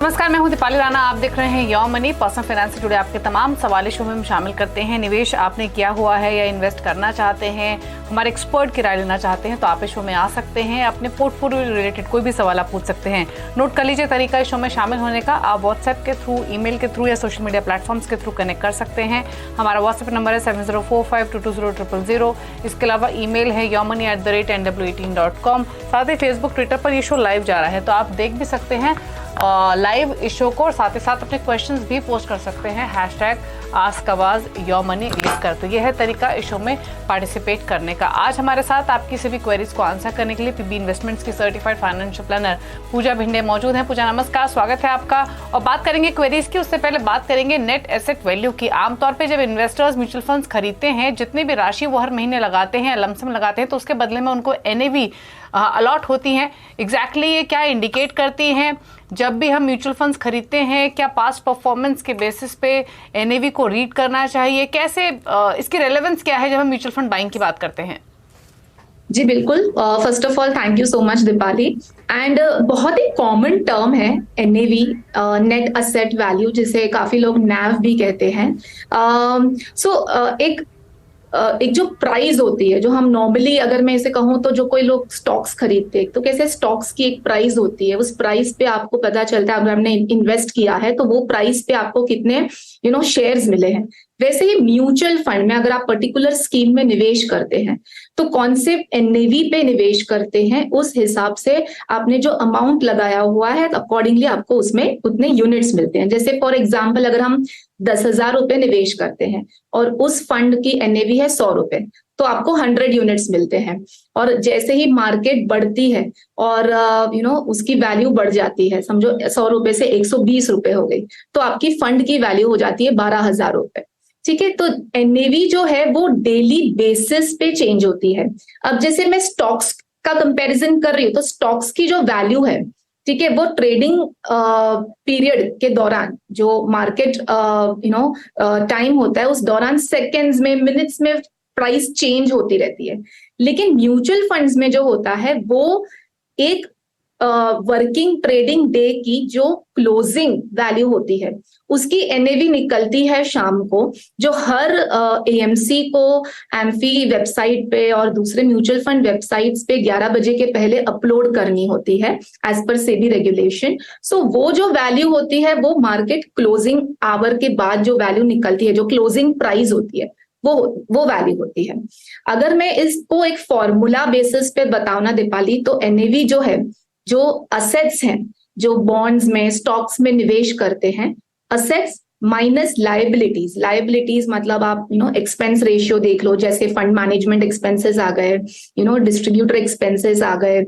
नमस्कार, मैं हूं दीपाली राणा। आप देख रहे हैं योर मनी। पर्सनल फाइनेंस से जुड़े आपके तमाम सवाल इस शो में हम शामिल करते हैं। निवेश आपने किया हुआ है या इन्वेस्ट करना चाहते हैं, हमारे एक्सपर्ट की राय लेना चाहते हैं, तो आप इस शो में आ सकते हैं। अपने पोर्टफोलियो रिलेटेड कोई भी सवाल आप पूछ सकते हैं। नोट कर लीजिए तरीका इस शो में शामिल होने का। आप व्हाट्सएप के थ्रू, ईमेल के थ्रू या सोशल मीडिया प्लेटफॉर्म्स के थ्रू कनेक्ट कर सकते हैं। हमारा व्हाट्सएप नंबर है 7045220000। इसके अलावा ईमेल है yourmoney@nw18.com। साथ ही फेसबुक, ट्विटर पर ये शो लाइव जा रहा है, तो आप देख भी सकते हैं लाइव इस शो को, और साथ ही साथ अपने क्वेश्चंस भी पोस्ट कर सकते हैं #AskAwaz लिखकर। तो यह है तरीका इस शो में पार्टिसिपेट करने का। आज हमारे साथ आपकी सभी क्वेरीज को आंसर करने के लिए पीबी इन्वेस्टमेंट्स की सर्टिफाइड फाइनेंशियल प्लानर पूजा भिंडे मौजूद हैं। पूजा, नमस्कार, स्वागत है आपका। और बात करेंगे क्वेरीज की, उससे पहले बात करेंगे नेट एसेट वैल्यू की। आमतौर पर जब इन्वेस्टर्स म्यूचुअल फंड्स खरीदते हैं, जितनी भी राशि वो हर महीने लगाते हैं, लमसम लगाते हैं, तो उसके बदले में उनको NAV अलॉट होती हैं। एग्जैक्टली ये क्या इंडिकेट करती हैं? जब भी हम म्यूचुअल फंड्स खरीदते हैं, क्या पास्ट परफॉर्मेंस के बेसिस पे NAV को रीड करना चाहिए? कैसे इसकी रेलेवेंस क्या है जब हम म्यूचुअल फंड बाइंग की बात करते हैं? जी बिल्कुल। First of all thank you so much Deepali. And बहुत ही कॉमन टर्म है NAV, नेट असेट वैल्यू, जिसे काफी लोग NAV भी कहते हैं। एक जो प्राइस होती है, जो हम नॉर्मली, अगर मैं इसे कहूँ तो जो कोई लोग स्टॉक्स खरीदते हैं, तो कैसे स्टॉक्स की एक प्राइस होती है, उस प्राइस पे आपको पता चलता है अगर हमने इन्वेस्ट किया है तो वो प्राइस पे आपको कितने शेयर्स मिले हैं। वैसे ही म्यूचुअल फंड में अगर आप पर्टिकुलर स्कीम में निवेश करते हैं तो कौन से NAV पे निवेश करते हैं, उस हिसाब से आपने जो अमाउंट लगाया हुआ है अकॉर्डिंगली आपको उसमें उतने यूनिट्स मिलते हैं। जैसे फॉर एग्जाम्पल, अगर हम 10,000 रुपए निवेश करते हैं और उस फंड की NAV है 100 रुपए, तो आपको 100 यूनिट्स मिलते हैं। और जैसे ही मार्केट बढ़ती है और उसकी वैल्यू बढ़ जाती है, समझो 100 रुपए से 120 रुपए हो गई, तो आपकी फंड की वैल्यू हो जाती है 12,000 रुपए। ठीक है, तो NAV जो है वो डेली बेसिस पे चेंज होती है। अब जैसे मैं स्टॉक्स का कंपैरिजन कर रही हूँ, तो स्टॉक्स की जो वैल्यू है, ठीक है, वो ट्रेडिंग पीरियड के दौरान, जो मार्केट टाइम होता है, उस दौरान सेकेंड्स में, मिनट्स में प्राइस चेंज होती रहती है। लेकिन म्यूचुअल फंड्स में जो होता है वो एक वर्किंग ट्रेडिंग डे की जो क्लोजिंग वैल्यू होती है, उसकी NAV निकलती है शाम को, जो हर AMC को, एम्फी वेबसाइट पे और दूसरे म्यूचुअल फंड वेबसाइट्स पे 11 बजे के पहले अपलोड करनी होती है एज पर सेबी रेगुलेशन। सो वो जो वैल्यू होती है वो मार्केट क्लोजिंग आवर के बाद जो वैल्यू निकलती है, जो क्लोजिंग प्राइस होती है, वो वैल्यू होती है। अगर मैं इसको एक फॉर्मूला बेसिस पे बताऊं ना दीपाली, तो NAV जो है, जो असेट्स हैं, जो बॉन्ड्स में, स्टॉक्स में निवेश करते हैं, असेट्स माइनस लाइबिलिटीज मतलब आप एक्सपेंस रेशियो देख लो, जैसे फंड मैनेजमेंट एक्सपेंसेस आ गए, डिस्ट्रीब्यूटर एक्सपेंसेस आ गए,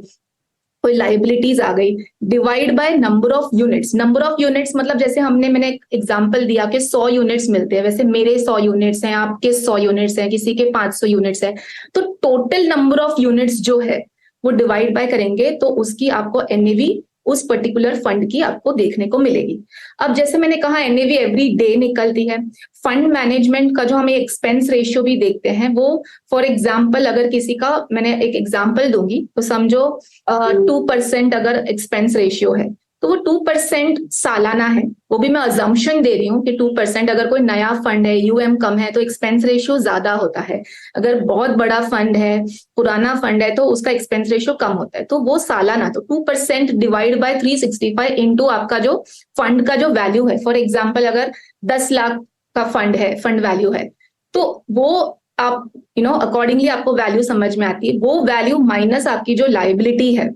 कोई लाइबिलिटीज आ गई, divide by number of units. Number of units मतलब जैसे मैंने एक एग्जांपल दिया कि 100 यूनिट्स मिलते हैं, वैसे मेरे 100 यूनिट्स हैं, आपके 100 यूनिट्स हैं, किसी के 500 यूनिट्स है, तो टोटल नंबर ऑफ यूनिट्स जो है वो डिवाइड बाय करेंगे तो उसकी आपको NAV उस पर्टिकुलर फंड की आपको देखने को मिलेगी। अब जैसे मैंने कहा NAV एवरी डे निकलती है। फंड मैनेजमेंट का जो हमें एक्सपेंस रेशियो भी देखते हैं, वो फॉर एग्जांपल अगर किसी का, मैंने एक एग्जांपल दूंगी, तो समझो 2% अगर एक्सपेंस रेशियो है, तो वो 2% सालाना है। वो भी मैं अजम्पशन दे रही हूँ कि 2%, अगर कोई नया फंड है, UM कम है, तो एक्सपेंस रेशियो ज्यादा होता है। अगर बहुत बड़ा फंड है, पुराना फंड है, तो उसका एक्सपेंस रेशियो कम होता है। तो वो सालाना, तो 2% डिवाइड बाय 365 इंटू आपका जो फंड का जो वैल्यू है। फॉर एग्जाम्पल अगर 10 लाख का फंड है, फंड वैल्यू है, तो वो आप अकॉर्डिंगली आपको वैल्यू समझ में आती है। वो वैल्यू माइनस आपकी जो लाइबिलिटी है,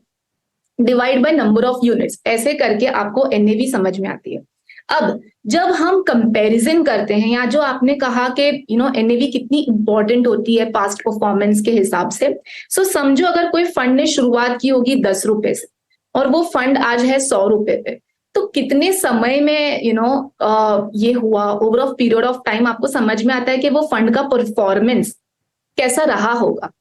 divide by number of units, ऐसे करके आपको NAV समझ में आती है। अब जब हम कंपैरिजन करते हैं, या जो आपने कहा कि NAV कितनी इंपॉर्टेंट होती है पास्ट परफॉर्मेंस के हिसाब से, सो समझो अगर कोई फंड ने शुरुआत की होगी 10 रुपए से और वो फंड आज है 100 रुपए पे, तो कितने समय में ये हुआ, over of period of time आपको समझ में आता है कि वो फंड का परफॉर्मेंस कैसा रहा होगा।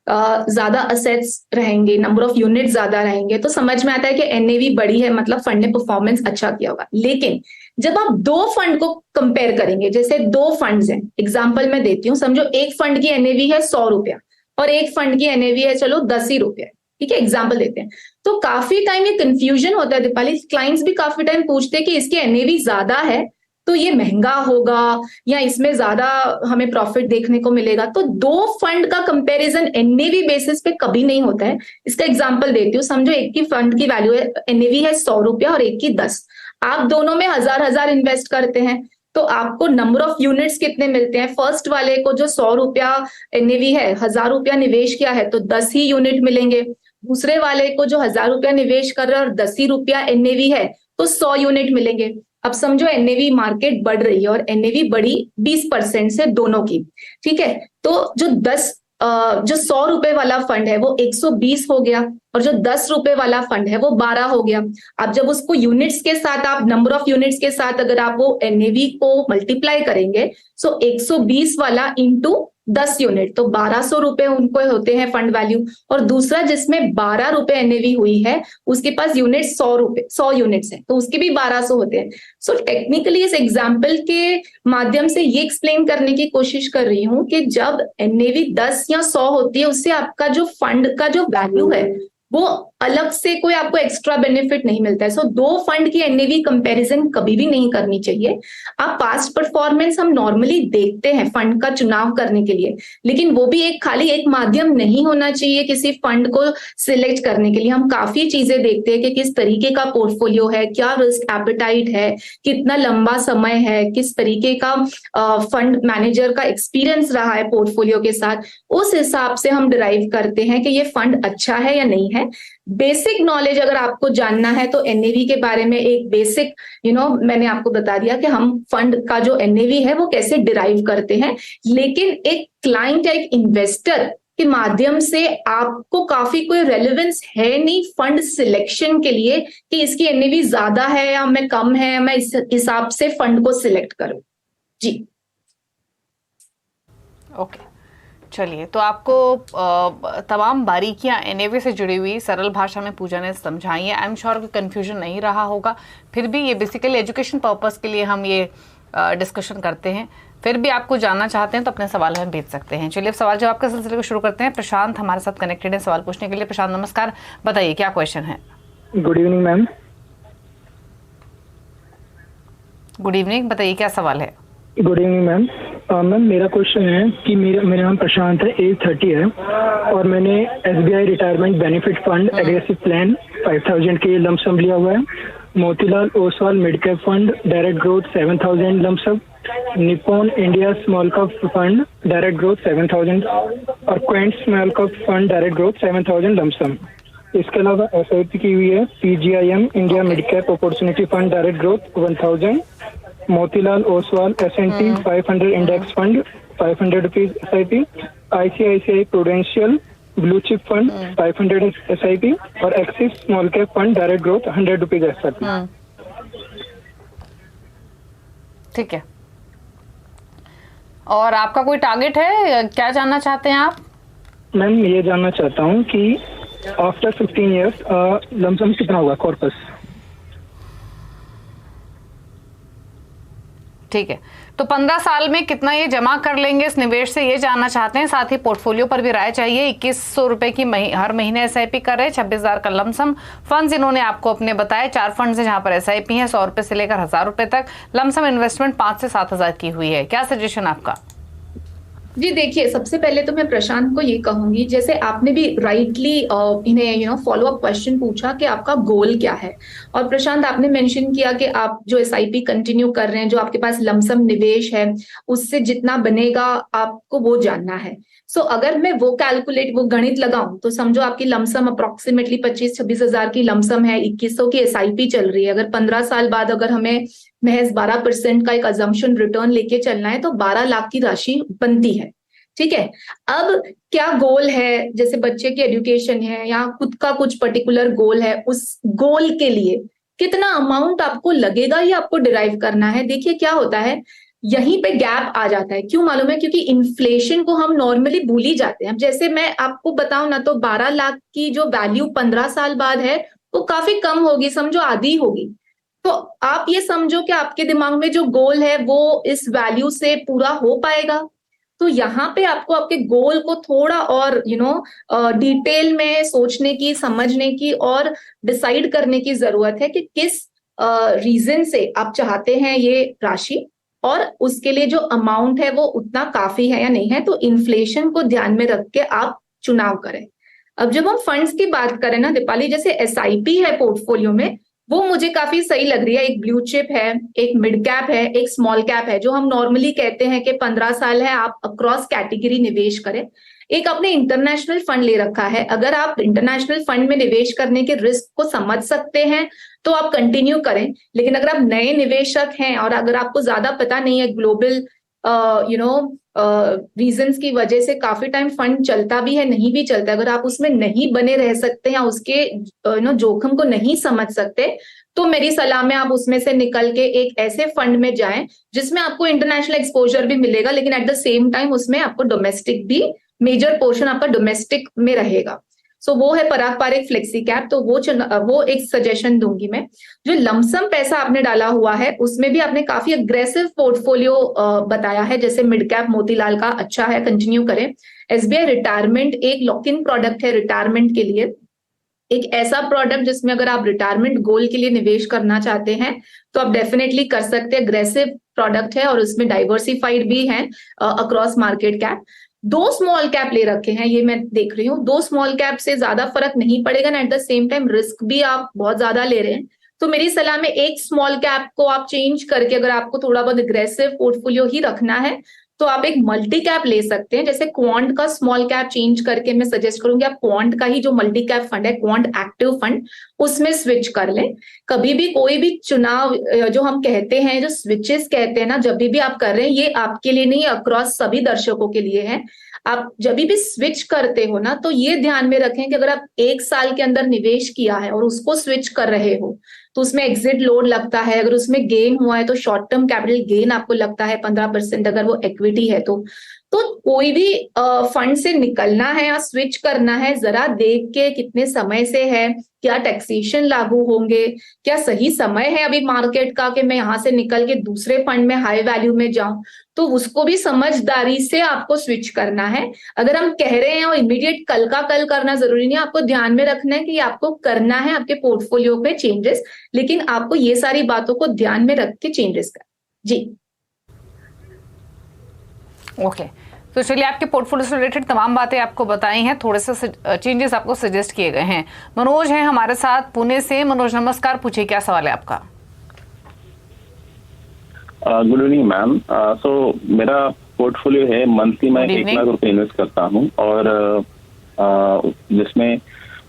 ज्यादा असेट्स रहेंगे, नंबर ऑफ यूनिट ज्यादा रहेंगे, तो समझ में आता है कि NAV बड़ी है, मतलब फंड ने परफॉर्मेंस अच्छा किया होगा। लेकिन जब आप दो फंड को कंपेयर करेंगे, जैसे दो फंड्स हैं, एग्जांपल मैं देती हूँ, समझो एक फंड की NAV है 100 रुपया और एक फंड की NAV है चलो 10 ही रुपया, ठीक है, एग्जाम्पल देते हैं। तो काफी टाइम ये कंफ्यूजन होता है दीपाली, क्लाइंट्स भी काफी टाइम पूछते हैं कि इसके एनएवी ज्यादा है तो ये महंगा होगा या इसमें ज्यादा हमें प्रॉफिट देखने को मिलेगा। तो दो फंड का कंपैरिजन एनएवी बेसिस पे कभी नहीं होता है। इसका एग्जांपल देती हूँ, समझो एक की फंड की वैल्यू है, एनएवी है 100 रुपया और एक की 10। आप दोनों में 1000 इन्वेस्ट करते हैं तो आपको नंबर ऑफ यूनिट्स कितने मिलते हैं? फर्स्ट वाले को जो 100 रुपया एनएवी है, 1000 रुपया निवेश किया है तो 10 ही यूनिट मिलेंगे। दूसरे वाले को जो 1000 रुपया निवेश कर रहा है और 10 ही रुपया एनएवी है तो 100 यूनिट मिलेंगे। अब समझो एनएवी मार्केट बढ़ रही है और एनएवी बढ़ी 20% से दोनों की, ठीक है। तो जो 100 रुपए वाला फंड है वो 120 हो गया और जो 10 रुपए वाला फंड है वो 12 हो गया। अब जब उसको यूनिट्स के साथ, आप नंबर ऑफ यूनिट्स के साथ अगर आप वो एनएवी को मल्टीप्लाई करेंगे, सो 120 वाला इंटू 10 यूनिट, तो 1200 रुपए उनको होते हैं फंड वैल्यू। और दूसरा जिसमें 12 रुपए एनएवी हुई है उसके पास यूनिट 100 यूनिट्स है तो उसके भी 1200 होते हैं। सो टेक्निकली इस एग्जाम्पल के माध्यम से ये एक्सप्लेन करने की कोशिश कर रही हूं कि जब एनएवी 10 या 100 होती है उससे आपका जो फंड का जो वैल्यू है वो अलग से कोई आपको एक्स्ट्रा बेनिफिट नहीं मिलता है। सो दो फंड की एनएवी कंपैरिजन कभी भी नहीं करनी चाहिए। आप पास्ट परफॉर्मेंस हम नॉर्मली देखते हैं फंड का चुनाव करने के लिए, लेकिन वो भी एक खाली एक माध्यम नहीं होना चाहिए किसी फंड को सिलेक्ट करने के लिए। हम काफी चीजें देखते हैं कि किस तरीके का पोर्टफोलियो है, क्या रिस्क एपेटाइट है, कितना लंबा समय है, किस तरीके का फंड मैनेजर का एक्सपीरियंस रहा है पोर्टफोलियो के साथ। उस हिसाब से हम डिराइव करते हैं कि ये फंड अच्छा है या नहीं है। बेसिक नॉलेज अगर आपको जानना है तो एनएवी के बारे में एक बेसिक मैंने आपको बता दिया कि हम फंड का जो एनएवी है वो कैसे डिराइव करते हैं। लेकिन एक क्लाइंट या एक इन्वेस्टर के माध्यम से आपको काफी कोई रेलेवेंस है नहीं फंड सिलेक्शन के लिए कि इसकी एनएवी ज्यादा है या मैं कम है, मैं इस हिसाब से फंड को सिलेक्ट करूं। जी ओके, चलिए, तो आपको तमाम बारीकियां एनएवी से जुड़ी हुई सरल भाषा में पूजा ने समझाई है। आई एम श्योर कोई कंफ्यूजन नहीं रहा होगा। फिर भी ये बेसिकली एजुकेशन पर्पस के लिए हम ये डिस्कशन करते हैं। फिर भी आपको जानना चाहते हैं तो अपने सवाल हमें भेज सकते हैं। चलिए अब सवाल जवाब के सिलसिले को शुरू करते हैं। प्रशांत हमारे साथ कनेक्टेड है सवाल पूछने के लिए। प्रशांत नमस्कार, बताइए क्या क्वेश्चन है? Good evening ma'am. Good evening, बताइए क्या सवाल है? Good evening ma'am. मैम मेरा क्वेश्चन है कि मेरा नाम प्रशांत है, एज 30 है और मैंने SBI retirement benefit fund aggressive plan 5000 के लमसम लिया हुआ है। Motilal Oswal mid cap fund direct growth 7000 lump sum, Nippon India small cap fund direct growth 7000 और Quint small cap fund direct growth 7000 lump sum. इसके अलावा एसआईपी की हुई है PGIM India mid cap opportunity fund direct growth 1000, Motilal Oswal S&P 500 index fund 500 rupees SIP, ICICI prudential blue chip fund 500 SIP और axis small cap fund direct growth 100 rupees SIP. ठीक है, और आपका कोई टारगेट है, क्या जानना चाहते हैं आप? मैम ये जानना चाहता हूँ कि आफ्टर 15 ईयर्स लमसम कितना होगा कॉर्पस? ठीक है, तो 15 साल में कितना ये जमा कर लेंगे इस निवेश से, ये जानना चाहते हैं। साथ ही पोर्टफोलियो पर भी राय चाहिए। 2100 रुपए की हर महीने एसआईपी कर रहे हैं, 26,000 का लमसम। फंड्स इन्होंने आपको अपने बताए 4 फंड्स है जहां पर एसआईपी है 100 रुपए से लेकर 1000 रुपए तक। लमसम इन्वेस्टमेंट 5 से 7000 की हुई है। क्या सजेशन आपका? जी देखिए, सबसे पहले तो मैं प्रशांत को ये कहूंगी, जैसे आपने भी राइटली इन्हें फॉलो अप क्वेश्चन पूछा कि आपका गोल क्या है। और प्रशांत आपने मेंशन किया कि आप जो एसआईपी कंटिन्यू कर रहे हैं, जो आपके पास लमसम निवेश है उससे जितना बनेगा आपको वो जानना है। सो अगर मैं वो गणित लगाऊं तो समझो आपकी लमसम अप्रोक्सीमेटली 25-26 हजार की लमसम है, 2100 की एसआईपी चल रही है। अगर 15 साल बाद अगर हमें महज 12% का एक अजम्पशन रिटर्न लेके चलना है तो 12 लाख की राशि बनती है। ठीक है, अब क्या गोल है, जैसे बच्चे की एजुकेशन है या खुद का कुछ पर्टिकुलर गोल है, उस गोल के लिए कितना अमाउंट आपको लगेगा ये आपको डिराइव करना है। देखिए क्या होता है, यहीं पे गैप आ जाता है। क्यों मालूम है? क्योंकि इन्फ्लेशन को हम नॉर्मली भूल ही जाते हैं। अब जैसे मैं आपको बताऊं ना, तो 12 लाख की जो वैल्यू 15 साल बाद है वो काफी कम होगी, समझो आधी होगी। तो आप ये समझो कि आपके दिमाग में जो गोल है वो इस वैल्यू से पूरा हो पाएगा। तो यहाँ पे आपको आपके गोल को थोड़ा और डिटेल में सोचने की, समझने की और डिसाइड करने की जरूरत है कि किस रीजन से आप चाहते हैं ये राशि, और उसके लिए जो अमाउंट है वो उतना काफी है या नहीं है। तो इन्फ्लेशन को ध्यान में रख के आप चुनाव करें। अब जब हम फंड्स की बात करें ना दीपाली, जैसे एसआईपी है पोर्टफोलियो में, वो मुझे काफी सही लग रही है। एक ब्लू चिप है, एक मिड कैप है, एक स्मॉल कैप है। जो हम नॉर्मली कहते हैं कि 15 साल है, आप अक्रॉस कैटेगरी निवेश करें। एक आपने इंटरनेशनल फंड ले रखा है, अगर आप इंटरनेशनल फंड में निवेश करने के रिस्क को समझ सकते हैं तो आप कंटिन्यू करें। लेकिन अगर आप नए निवेशक हैं और अगर आपको ज्यादा पता नहीं है, ग्लोबल रीजंस की वजह से काफी टाइम फंड चलता भी है, नहीं भी चलता, अगर आप उसमें नहीं बने रह सकते या उसके जोखिम को नहीं समझ सकते, तो मेरी सलाह में आप उसमें से निकल के एक ऐसे फंड में जाएं जिसमें आपको इंटरनेशनल एक्सपोजर भी मिलेगा, लेकिन एट द सेम टाइम उसमें आपको डोमेस्टिक भी, मेजर पोर्शन आपका डोमेस्टिक में रहेगा। सो वो है पराग पारिक फ्लेक्सी कैप, तो वो एक सजेशन दूंगी मैं। जो लमसम पैसा आपने डाला हुआ है उसमें भी आपने काफी अग्रेसिव पोर्टफोलियो बताया है, जैसे मिड कैप मोतीलाल का अच्छा है, कंटिन्यू करें। एसबीआई रिटायरमेंट एक लॉक इन प्रोडक्ट है रिटायरमेंट के लिए, एक ऐसा प्रोडक्ट जिसमें अगर आप रिटायरमेंट गोल के लिए निवेश करना चाहते हैं तो आप डेफिनेटली कर सकते हैं। अग्रेसिव प्रोडक्ट है और उसमें डाइवर्सिफाइड भी है across market cap. 2 small cap ले रखे हैं, ये मैं देख रही हूँ। 2 स्मॉल कैप से ज्यादा फर्क नहीं पड़ेगा ना, at the same time risk भी आप बहुत ज्यादा ले रहे हैं। तो मेरी सलाह में एक स्मॉल कैप को आप चेंज करके, अगर आपको थोड़ा बहुत अग्रेसिव पोर्टफोलियो ही रखना है तो आप एक मल्टी कैप ले सकते हैं। जैसे क्वांट का स्मॉल कैप चेंज करके मैं सजेस्ट करूंगी आप क्वांट का ही जो मल्टी कैप फंड है, क्वांट एक्टिव फंड, उसमें स्विच कर लें। कभी भी कोई भी चुनाव जो हम कहते हैं, जो स्विचेस कहते हैं ना, जब भी आप कर रहे हैं, ये आपके लिए नहीं, अक्रॉस सभी दर्शकों के लिए है। आप जब भी स्विच करते हो ना, तो ये ध्यान में रखें कि अगर आप 1 साल के अंदर निवेश किया है और उसको स्विच कर रहे हो तो उसमें एग्जिट लोड लगता है। अगर उसमें गेन हुआ है तो शॉर्ट टर्म कैपिटल गेन आपको लगता है 15%, अगर वो इक्विटी है तो कोई भी फंड से निकलना है या स्विच करना है, जरा देख के कितने समय से है, क्या टैक्सेशन लागू होंगे, क्या सही समय है अभी मार्केट का कि मैं यहां से निकल के दूसरे फंड में हाई वैल्यू में जाऊं, तो उसको भी समझदारी से आपको स्विच करना है। अगर हम कह रहे हैं और इमीडिएट कल का कल करना जरूरी नहीं है, आपको ध्यान में रखना है कि आपको करना है आपके पोर्टफोलियो पे चेंजेस, लेकिन आपको ये सारी बातों को ध्यान में रख के चेंजेस कर। जी ओके तो चलिए, आपके पोर्टफोलियो से रिलेटेड तमाम बातें आपको बताई हैं, थोड़े से चेंजेस आपको सजेस्ट किए गए हैं। मनोज हैं हमारे साथ पुणे से। मनोज नमस्कार, पूछिए क्या सवाल है आपका। Good evening ma'am. सो मेरा पोर्टफोलियो है, मंथली मैं 1 लाख रुपए इन्वेस्ट करता हूँ, और जिसमें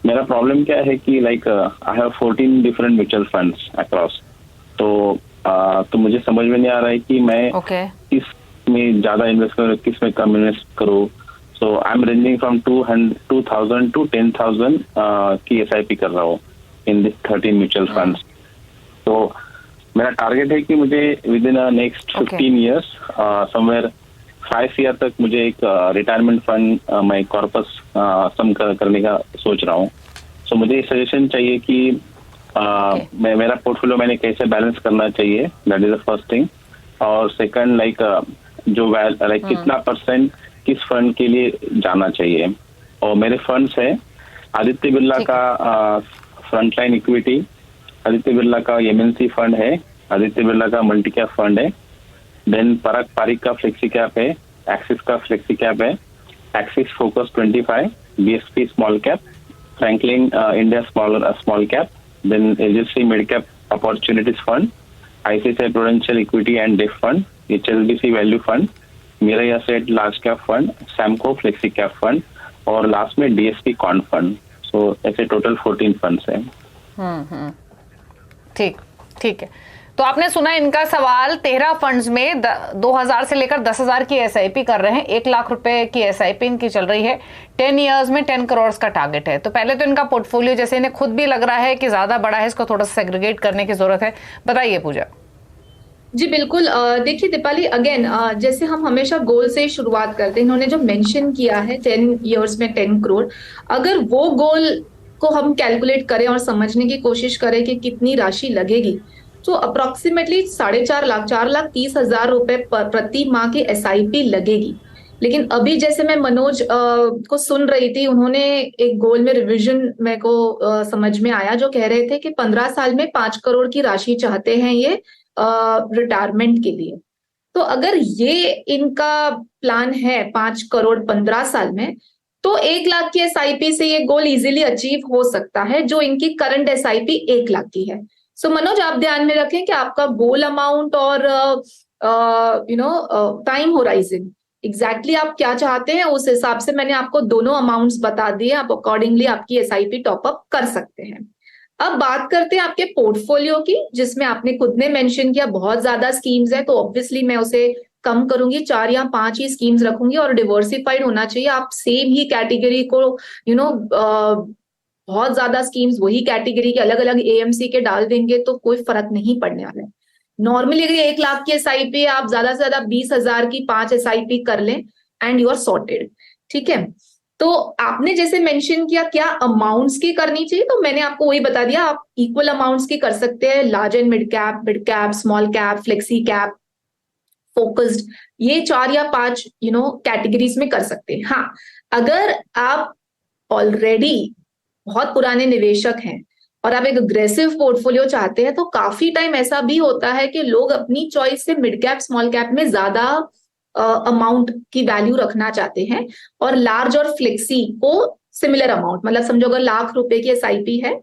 मेरा प्रॉब्लम क्या है कि like I have 14 different mutual funds across. तो मुझे समझ में नहीं आ रहा है कि मैं किस में ज्यादा इन्वेस्ट करूँ, किस में कम इन्वेस्ट करूँ। So I am ranging from 2,000 to 10,000 की SIP कर रहा हूँ इन दिस 13 म्यूचुअल फंड्स। तो मेरा टारगेट है कि मुझे with in next 15 years somewhere 5 year तक मुझे एक रिटायरमेंट फंड मैं कॉर्पस सम करने का सोच रहा हूँ। सो मुझे सजेशन चाहिए कि मेरा पोर्टफोलियो मैंने कैसे बैलेंस करना चाहिए, that is the first thing. और सेकंड लाइक कितना परसेंट किस फंड के लिए जाना चाहिए। और मेरे फंड्स है आदित्य बिरला का फ्रंटलाइन इक्विटी, आदित्य बिरला का MNC फंड है, आदित्य बिरला का मल्टी कैप फंड है, देन पराग पारिक का फ्लेक्सी कैप है, एक्सिस का फ्लेक्सी कैप है, Axis focus 25, BSP small cap, Franklin India small cap, then HDFC mid cap opportunities fund, ICICI prudential equity and debt fund, HSBC value fund, Mirae asset large cap fund, Samco flexi cap fund, और last में DSP quant fund. So ऐसे total 14 funds हैं। ठीक है। तो आपने सुना इनका सवाल। 13 फंड्स में 2,000 से लेकर 10,000 की SIP कर रहे हैं। 1 लाख रुपए की SIP इनकी चल रही है। 10 इयर्स में 10 करोड़ का टारगेट है। तो पहले तो इनका पोर्टफोलियो जैसे इन्हें खुद भी लग रहा है कि ज्यादा बड़ा है, इसको थोड़ा सा सेग्रीगेट करने की जरूरत है। बताइए पूजा। जी बिल्कुल। देखिए दीपाली, अगेन जैसे हम हमेशा गोल से शुरुआत करते हैं, इन्होंने जो मेंशन किया है 10 इयर्स में 10 करोड़, अगर वो गोल को हम कैलकुलेट करें और समझने की कोशिश करें कि कितनी राशि लगेगी, तो अप्रोक्सीमेटली 4.5 लाख 4,30,000 रुपए प्रति माह की SIP लगेगी। लेकिन अभी जैसे मैं मनोज को सुन रही थी, उन्होंने एक गोल में रिवीजन मेरे को समझ में आया, जो कह रहे थे कि 15 साल में 5 करोड़ की राशि चाहते हैं ये रिटायरमेंट के लिए। तो अगर ये इनका प्लान है 5 करोड़ 15 साल में, तो 1 लाख की एसआईपी से ये गोल इजीली अचीव हो सकता है, जो इनकी करंट एसआईपी 1 लाख की है। सो मनोज, आप ध्यान में रखें कि आपका गोल अमाउंट और टाइम होराइजन एग्जैक्टली आप क्या चाहते हैं, उस हिसाब से मैंने आपको दोनों अमाउंट्स बता दिए। आप अकॉर्डिंगली आपकी एसआईपी टॉपअप कर सकते हैं। अब बात करते हैं आपके पोर्टफोलियो की, जिसमें आपने खुद ने मेंशन किया बहुत ज्यादा स्कीम्स है, तो ऑब्वियसली मैं उसे कम करूंगी, 4 या 5 ही स्कीम्स रखूंगी, और डिवर्सिफाइड होना चाहिए। आप सेम ही कैटेगरी को बहुत ज्यादा स्कीम्स वही कैटेगरी के अलग अलग एएमसी के डाल देंगे तो कोई फर्क नहीं पड़ने वाला है। नॉर्मली अगर 1 लाख की एसआईपी है, आप ज्यादा से ज्यादा 20,000 की 5 एसआईपी कर लें एंड यू आर सॉर्टेड। ठीक है, तो आपने जैसे मेंशन किया क्या अमाउंट्स की करनी चाहिए, तो मैंने आपको वही बता दिया। आप इक्वल अमाउंट्स की कर सकते हैं, large and mid cap, small cap, flexi cap, focused, ये 4 या 5 कैटेगरीज में कर सकते हैं। हाँ, अगर आप ऑलरेडी बहुत पुराने निवेशक हैं और आप एक अग्रेसिव पोर्टफोलियो चाहते हैं, तो काफी टाइम ऐसा भी होता है कि लोग अपनी चॉइस से मिड कैप स्मॉल कैप में ज्यादा अमाउंट की वैल्यू रखना चाहते हैं, और लार्ज और फ्लेक्सी को सिमिलर अमाउंट, मतलब समझो अगर ₹1,00,000 की एसआईपी है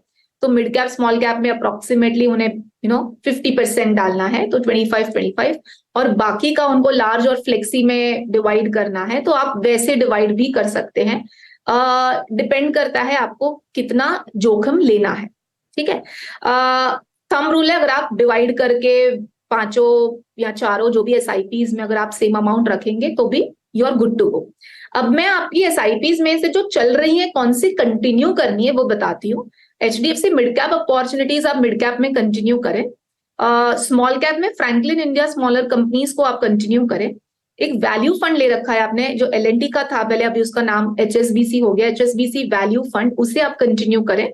तो मिड कैप स्मॉल कैप में अप्रोक्सीमेटली उन्हें 50% डालना है, तो 25, और बाकी का उनको लार्ज और फ्लेक्सी में डिवाइड करना है, तो आप वैसे डिवाइड भी कर सकते हैं। डिपेंड करता है आपको कितना जोखिम लेना है। ठीक है, थंब रूल है, अगर आप डिवाइड करके 5 या 4 जो भी एसआईपीज में अगर आप सेम अमाउंट रखेंगे तो भी you are good to go. अब मैं आपकी एसआईपीज में से जो चल रही है कौन सी कंटिन्यू करनी है वो बताती हूँ। एचडीएफसी मिड कैप अपॉर्चुनिटीज आप मिड कैप में कंटिन्यू करें। स्मॉल कैप में फ्रैंकलिन इंडिया स्मॉलर कंपनीज को आप कंटिन्यू करें। एक वैल्यू फंड ले रखा है आपने, जो एलएनटी का था पहले, अभी उसका नाम एचएसबीसी हो गया, एचएसबीसी वैल्यू फंड, उसे आप कंटिन्यू करें।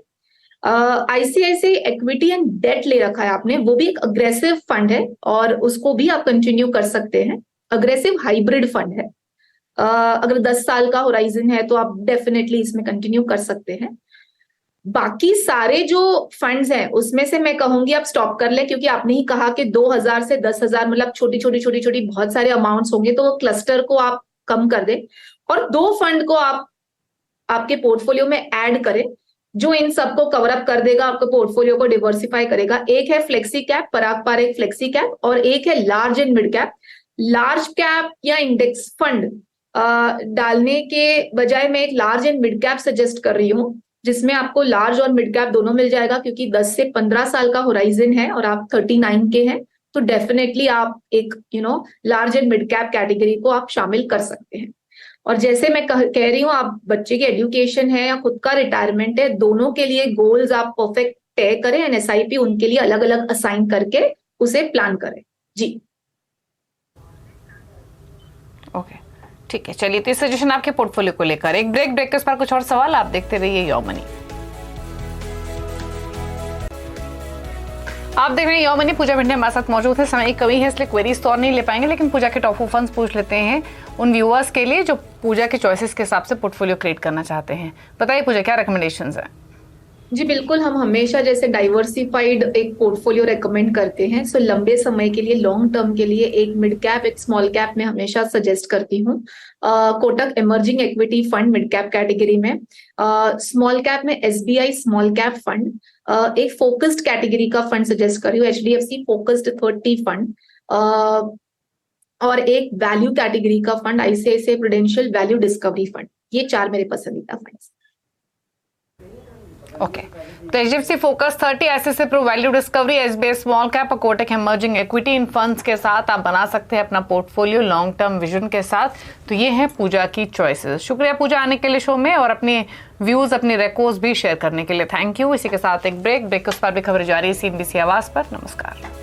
आईसीआईसीआई इक्विटी एंड डेट ले रखा है आपने, वो भी एक अग्रेसिव फंड है और उसको भी आप कंटिन्यू कर सकते हैं। अग्रेसिव हाइब्रिड फंड है, अगर 10 साल का होराइजन है तो आप डेफिनेटली इसमें कंटिन्यू कर सकते हैं। बाकी सारे जो फंड्स हैं उसमें से मैं कहूंगी आप स्टॉप कर ले, क्योंकि आपने ही कहा कि 2,000 से 10,000 मतलब छोटी छोटी बहुत सारे अमाउंट्स होंगे, तो वो क्लस्टर को आप कम कर दें और 2 फंड को आप आपके पोर्टफोलियो में ऐड करें, जो इन सबको कवर अप कर देगा, आपके पोर्टफोलियो को डिवर्सिफाई करेगा। एक है फ्लेक्सी कैप, पराग पारेख फ्लेक्सी कैप, और एक है large and mid cap. Large cap या इंडेक्स फंड डालने के बजाय मैं एक large and mid cap suggest कर रही हूँ, जिसमें आपको लार्ज और मिड कैप दोनों मिल जाएगा, क्योंकि 10 से 15 साल का होराइजन है और आप 39 के हैं, तो डेफिनेटली आप एक large and mid cap category को आप शामिल कर सकते हैं। और जैसे मैं कह रही हूँ, आप बच्चे की एजुकेशन है या खुद का रिटायरमेंट है, दोनों के लिए गोल्स आप परफेक्ट तय करें एंड एसआईपी उनके लिए अलग अलग असाइन करके उसे प्लान करें। जी ओके, ठीक है, चलिए, तो सजेशन आपके पोर्टफोलियो को लेकर एक ब्रेक के इस पर कुछ और सवाल आप देखते रहिए योर मनी। आप देख रहे हैं योर मनी, पूजा भिंडे हमारे साथ मौजूद है। समय की कमी है इसलिए क्वेरीज तो और नहीं ले पाएंगे, लेकिन पूजा के टॉप फंड्स पूछ लेते हैं उन व्यूअर्स के लिए जो पूजा के चॉइसेस के हिसाब से पोर्टफोलियो क्रिएट करना चाहते हैं। बताइए पूजा, क्या रिकमेंडेशंस है? जी बिल्कुल, हम हमेशा जैसे डाइवर्सिफाइड एक पोर्टफोलियो रेकमेंड करते हैं। सो लंबे समय के लिए, लॉन्ग टर्म के लिए एक मिड कैप एक स्मॉल कैप में हमेशा सजेस्ट करती हूँ। Kotak emerging equity fund mid cap category में, स्मॉल कैप में एसबीआई स्मॉल कैप फंड, एक फोकस्ड कैटेगरी का फंड सजेस्ट कर रही हूँ, एचडीएफसी फोकस्ड 30 फंड, और एक वैल्यू कैटेगरी का fund ICICI prudential value discovery fund. ये 4 मेरे पसंदीदा फंड्स। ओके, तो HDFC focus 30, ICICI pru value discovery, SBI small cap और कोटक इमर्जिंग इक्विटी, इन फंड्स के साथ आप बना सकते हैं अपना पोर्टफोलियो लॉन्ग टर्म विजन के साथ। तो ये है पूजा की चॉइसेस। शुक्रिया पूजा आने के लिए शो में और अपने व्यूज, अपने रेकॉर्ड्स भी शेयर करने के लिए। Thank you. इसी के साथ एक ब्रेक उस पर भी खबर जारी CNBC आवाज पर। नमस्कार।